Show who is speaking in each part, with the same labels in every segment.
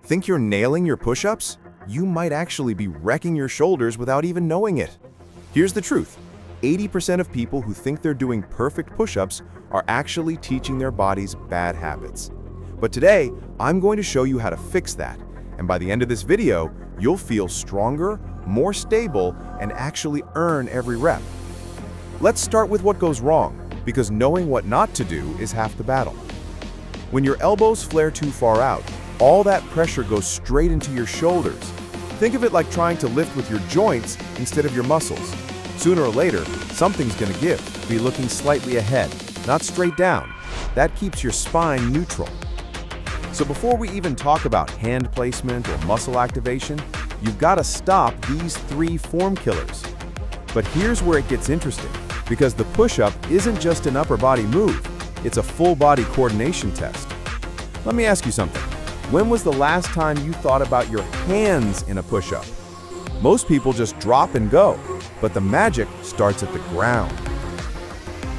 Speaker 1: Think you're nailing your push-ups? You might actually be wrecking your shoulders without even knowing it. Here's the truth. 80% of people who think they're doing perfect push-ups are actually teaching their bodies bad habits. But today, I'm going to show you how to fix that. And by the end of this video, you'll feel stronger, more stable, and actually earn every rep. Let's start with what goes wrong, because knowing what not to do is half the battle. When your elbows flare too far out, all that pressure goes straight into your shoulders. Think of it like trying to lift with your joints instead of your muscles. Sooner or later, something's gonna give. Be looking slightly ahead, not straight down. That keeps your spine neutral. So before we even talk about hand placement or muscle activation, you've got to stop these 3 form killers. But here's where it gets interesting, because the push-up isn't just an upper body move, it's a full body coordination test. Let me ask you something. When was the last time you thought about your hands in a push-up? Most people just drop and go, but the magic starts at the ground.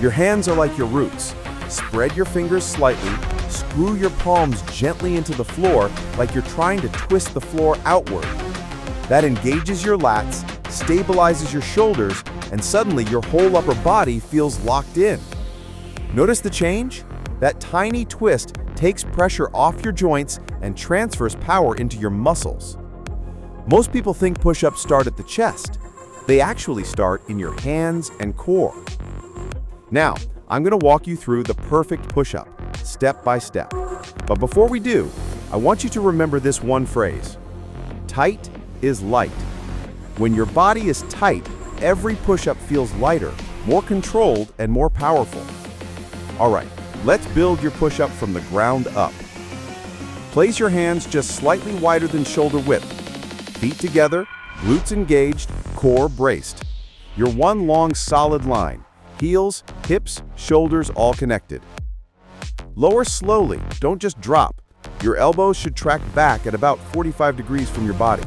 Speaker 1: Your hands are like your roots. Spread your fingers slightly, screw your palms gently into the floor like you're trying to twist the floor outward. That engages your lats, stabilizes your shoulders, and suddenly your whole upper body feels locked in. Notice the change? That tiny twist takes pressure off your joints and transfers power into your muscles. Most people think push-ups start at the chest. They actually start in your hands and core. Now, I'm going to walk you through the perfect push-up, step by step. But before we do, I want you to remember this one phrase. Tight is light. When your body is tight, every push-up feels lighter, more controlled, and more powerful. All right, let's build your push-up from the ground up. Place your hands just slightly wider than shoulder width. Feet together, glutes engaged, core braced. You're one long solid line. Heels, hips, shoulders all connected. Lower slowly, don't just drop. Your elbows should track back at about 45 degrees from your body.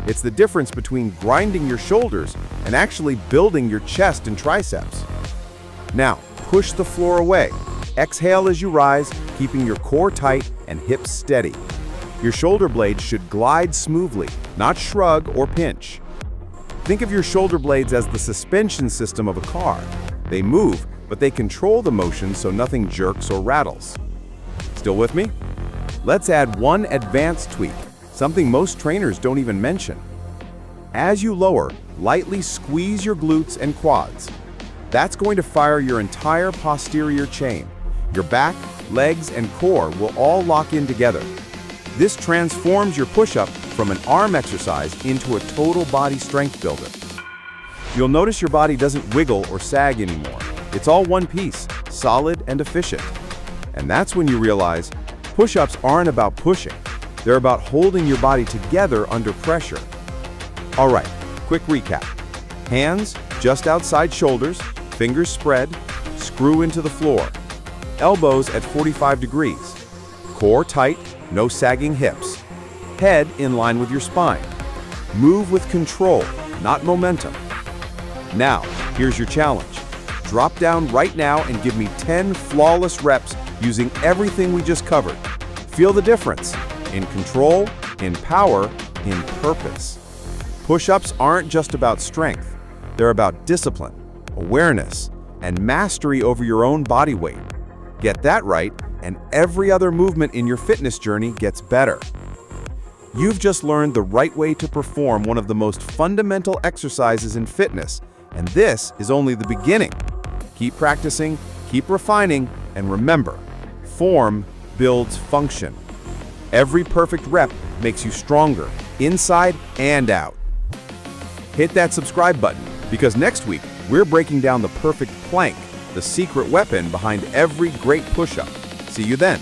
Speaker 1: It's the difference between grinding your shoulders and actually building your chest and triceps. Now, push the floor away. Exhale as you rise, keeping your core tight and hips steady. Your shoulder blades should glide smoothly, not shrug or pinch. Think of your shoulder blades as the suspension system of a car. They move, but they control the motion so nothing jerks or rattles. Still with me? Let's add one advanced tweak, something most trainers don't even mention. As you lower, lightly squeeze your glutes and quads. That's going to fire your entire posterior chain. Your back, legs, and core will all lock in together. This transforms your push-up from an arm exercise into a total body strength builder. You'll notice your body doesn't wiggle or sag anymore. It's all one piece, solid and efficient. And that's when you realize push-ups aren't about pushing. They're about holding your body together under pressure. All right, quick recap. Hands just outside shoulders, fingers spread, screw into the floor. Elbows at 45 degrees. Core tight, no sagging hips. Head in line with your spine. Move with control, not momentum. Now, here's your challenge. Drop down right now and give me 10 flawless reps using everything we just covered. Feel the difference in control, in power, in purpose. Push-ups aren't just about strength. They're about discipline, awareness, and mastery over your own body weight. Get that right, and every other movement in your fitness journey gets better. You've just learned the right way to perform one of the most fundamental exercises in fitness, and this is only the beginning. Keep practicing, keep refining, and remember, form builds function. Every perfect rep makes you stronger, inside and out. Hit that subscribe button, because next week, we're breaking down the perfect plank, the secret weapon behind every great push-up. See you then.